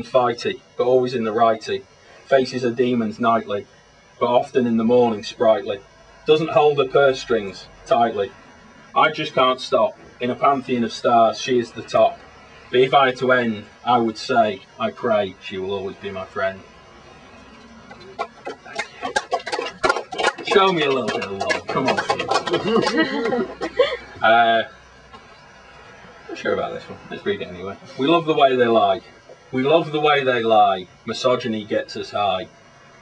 fighty, but always in the righty. Faces her demons nightly, but often in the morning sprightly. Doesn't hold her purse strings tightly. I just can't stop. In a pantheon of stars, she is the top. But if I had to end, I would say, I pray, she will always be my friend. Show me a little bit of love. Come on, people. I'm sure about this one. Let's read it anyway. We love the way they lie. We love the way they lie. Misogyny gets us high.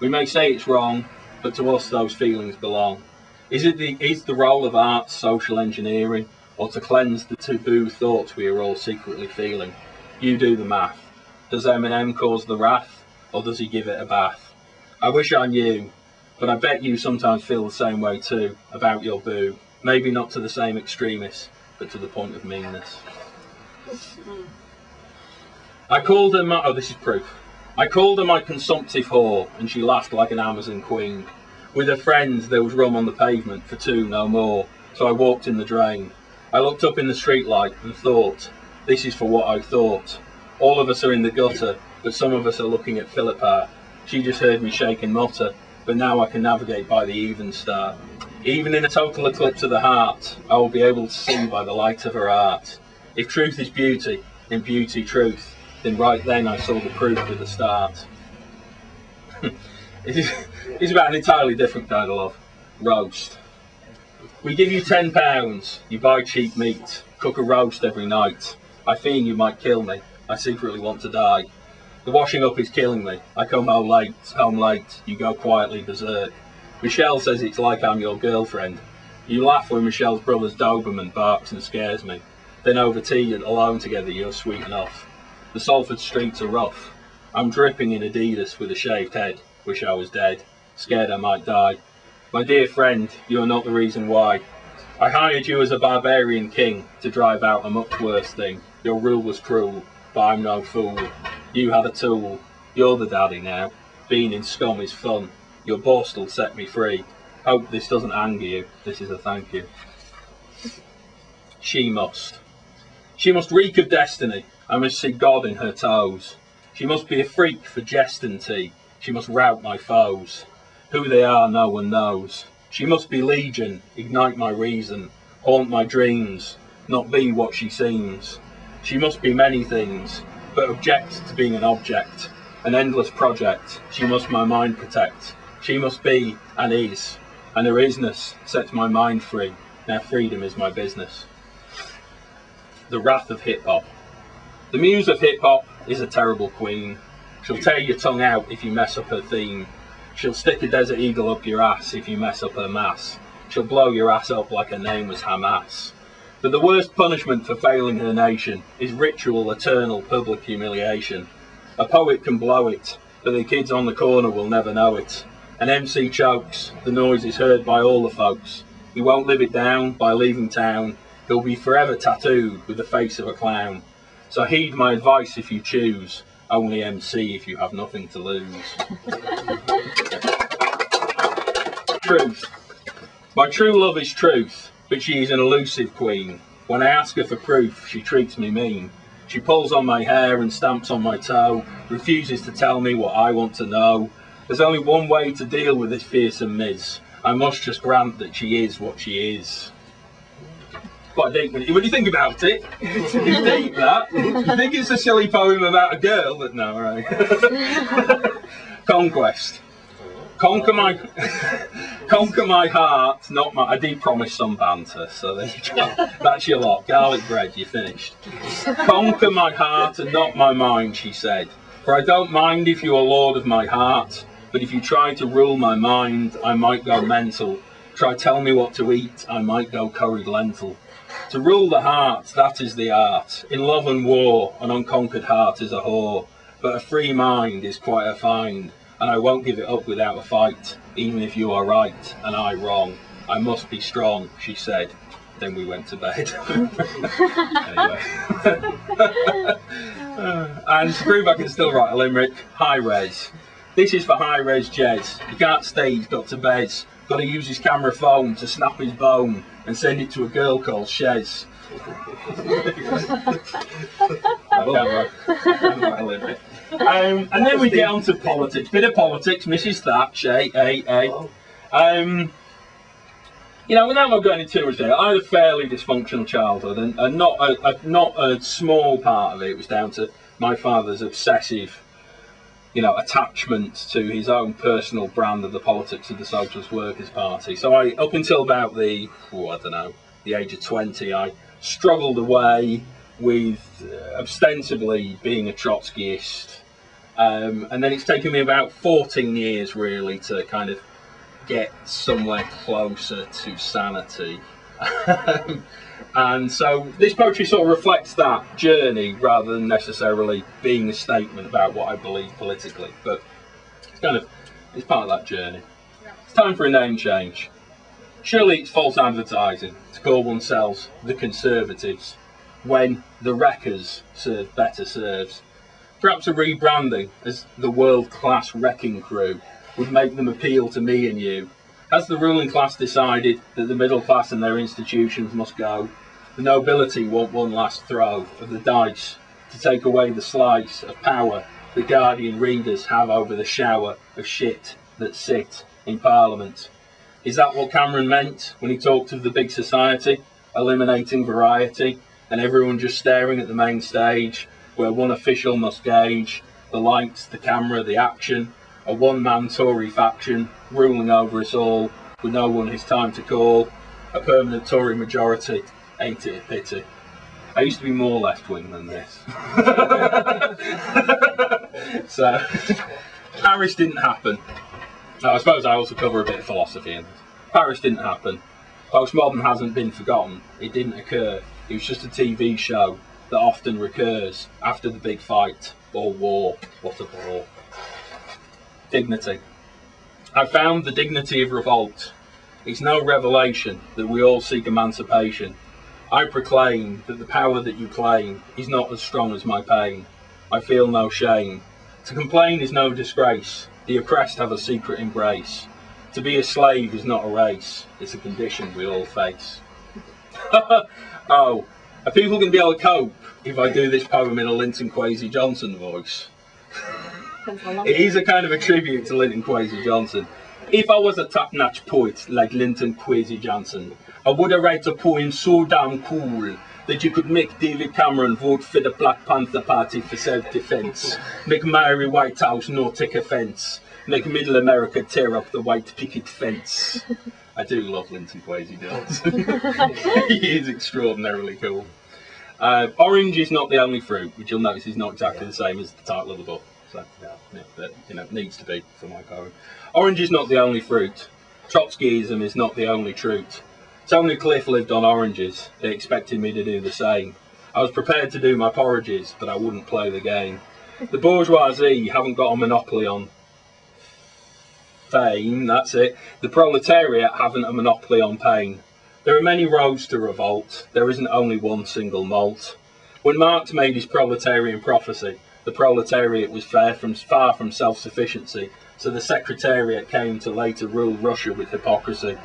We may say it's wrong, but to us those feelings belong. Is the role of art social engineering, or to cleanse the taboo thoughts we are all secretly feeling? You do the math. Does Eminem cause the wrath, or does he give it a bath? I wish I knew, but I bet you sometimes feel the same way too, about your boo. Maybe not to the same extremist, but to the point of meanness. I called her my, oh this is proof. I called her my consumptive whore, and she laughed like an Amazon queen. With her friends there was rum on the pavement, for two no more, so I walked in the drain. I looked up in the streetlight and thought, this is for what I thought. All of us are in the gutter, but some of us are looking at Philippa. She just heard me shake and mutter, but now I can navigate by the even star. Even in a total eclipse of the heart, I will be able to see by the light of her art. If truth is beauty, and beauty truth, then right then I saw the proof at the start. It's about an entirely different kind of love. Roast. We give you £10, you buy cheap meat, cook a roast every night. I fear you might kill me, I secretly want to die. The washing up is killing me, I come home late, you go quietly berserk. Michelle says it's like I'm your girlfriend. You laugh when Michelle's brother's Doberman barks and scares me. Then over tea and alone together you're sweet enough. The Salford streets are rough. I'm dripping in Adidas with a shaved head. Wish I was dead, scared I might die. My dear friend, you are not the reason why. I hired you as a barbarian king to drive out a much worse thing. Your rule was cruel, but I'm no fool. You had a tool, you're the daddy now. Being in scum is fun. Your borstal set me free. Hope this doesn't anger you, this is a thank you. She must reek of destiny. I must see God in her toes. She must be a freak for jest and tea. She must rout my foes. Who they are no one knows. She must be legion, ignite my reason, haunt my dreams, not be what she seems. She must be many things, but object to being an object, an endless project. She must my mind protect. She must be and is, and her isness sets my mind free. Now freedom is my business. The wrath of hip-hop. The muse of hip-hop is a terrible queen. She'll tear your tongue out if you mess up her theme. She'll stick a desert eagle up your ass if you mess up her mass. She'll blow your ass up like her name was Hamas. But the worst punishment for failing her nation is ritual, eternal, public humiliation. A poet can blow it, but the kids on the corner will never know it. An MC chokes, the noise is heard by all the folks. He won't live it down by leaving town. He'll be forever tattooed with the face of a clown. So heed my advice if you choose. Only MC if you have nothing to lose. Truth. My true love is truth, but she is an elusive queen. When I ask her for proof, she treats me mean. She pulls on my hair and stamps on my toe, refuses to tell me what I want to know. There's only one way to deal with this fearsome miss. I must just grant that she is what she is. Quite deep when you think about it. It's deep, that. You think it's a silly poem about a girl, but no, right. Conquest. Conquer my heart, not my... I did promise some banter, so there you go. That's your lot. Garlic bread, you're finished. Conquer my heart and not my mind, she said. For I don't mind if you are lord of my heart, but if you try to rule my mind, I might go mental. Try tell me what to eat, I might go curried lentil. To rule the heart, that is the art. In love and war, an unconquered heart is a whore. But a free mind is quite a find, and I won't give it up without a fight, even if you are right and I wrong. I must be strong, she said. Then we went to bed. Anyway. And to prove I can still write a limerick, high res. This is for high res Jez. He can't stay, he's got to bed. Got to use his camera phone to snap his bone and send it to a girl called Shez. I can't write a limerick. And then we get on to politics. Bit of politics, Mrs. Thatch, You know, without going into too much detail, I had a fairly dysfunctional childhood, and not a small part of it was down to my father's obsessive, you know, attachment to his own personal brand of the politics of the Socialist Workers' Party. So up until about the age of 20, I struggled away with ostensibly being a Trotskyist, and then it's taken me about 14 years really to kind of get somewhere closer to sanity. And so this poetry sort of reflects that journey rather than necessarily being a statement about what I believe politically, but it's part of that journey. It's time for a name change. Surely it's false advertising to call oneself the Conservatives when the Wreckers serve better serves. Perhaps a rebranding as the world-class wrecking crew would make them appeal to me and you. Has the ruling class decided that the middle class and their institutions must go? The nobility want one last throw of the dice to take away the slice of power the Guardian readers have over the shower of shit that sit in Parliament. Is that what Cameron meant when he talked of the big society, eliminating variety, and everyone just staring at the main stage, where one official must gauge the lights, the camera, the action, a one-man Tory faction ruling over us all, with no one his time to call, a permanent Tory majority, ain't it a pity? I used to be more left-wing than this. So, Paris didn't happen. Now, I suppose I also cover a bit of philosophy in this. Paris didn't happen. Postmodern hasn't been forgotten. It didn't occur. It was just a TV show that often recurs after the big fight or war. What a bore. Dignity. I found the dignity of revolt. It's no revelation that we all seek emancipation. I proclaim that the power that you claim is not as strong as my pain. I feel no shame. To complain is no disgrace. The oppressed have a secret embrace. To be a slave is not a race. It's a condition we all face. Oh, are people going to be able to cope if I do this poem in a Linton Kwesi Johnson voice? It is a kind of a tribute to Linton Kwesi Johnson. If I was a top-notch poet like Linton Kwesi Johnson, I would have write a poem so damn cool that you could make David Cameron vote for the Black Panther Party for self-defense, make Mary Whitehouse no take offense, make Middle America tear up the white picket fence. I do love Linton Kwesi Johnson. He is extraordinarily cool. Orange is not the only fruit, which you'll notice is not exactly the same as the title of the book. So, but, you know, it needs to be for my poem. Orange is not the only fruit. Trotskyism is not the only truth. Tony Cliff lived on oranges. They expected me to do the same. I was prepared to do my porridges, but I wouldn't play the game. The bourgeoisie haven't got a monopoly on fame, that's it. The proletariat haven't a monopoly on pain. There are many roads to revolt. There isn't only one single malt. When Marx made his proletarian prophecy, the proletariat was far from self-sufficiency, so the Secretariat came to later rule Russia with hypocrisy.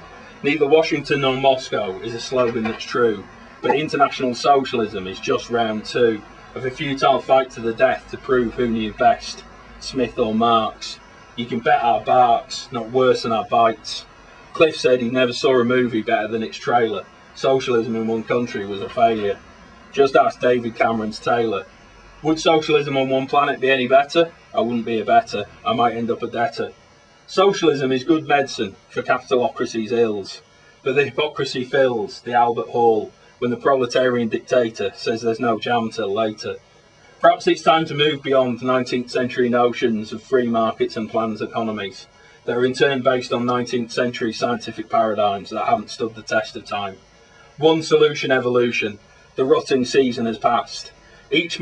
Neither Washington nor Moscow is a slogan that's true, but international socialism is just round two of a futile fight to the death to prove who knew best, Smith or Marx. You can bet our barks, not worse than our bites. Cliff said he never saw a movie better than its trailer. Socialism in one country was a failure. Just ask David Cameron's tailor. Would socialism on one planet be any better? I wouldn't be a better. I might end up a debtor. Socialism is good medicine for capitalocracy's ills, but the hypocrisy fills the Albert Hall when the proletarian dictator says there's no jam till later. Perhaps it's time to move beyond 19th century notions of free markets and planned economies that are in turn based on 19th century scientific paradigms that haven't stood the test of time. One solution evolution. The rutting season has passed. Each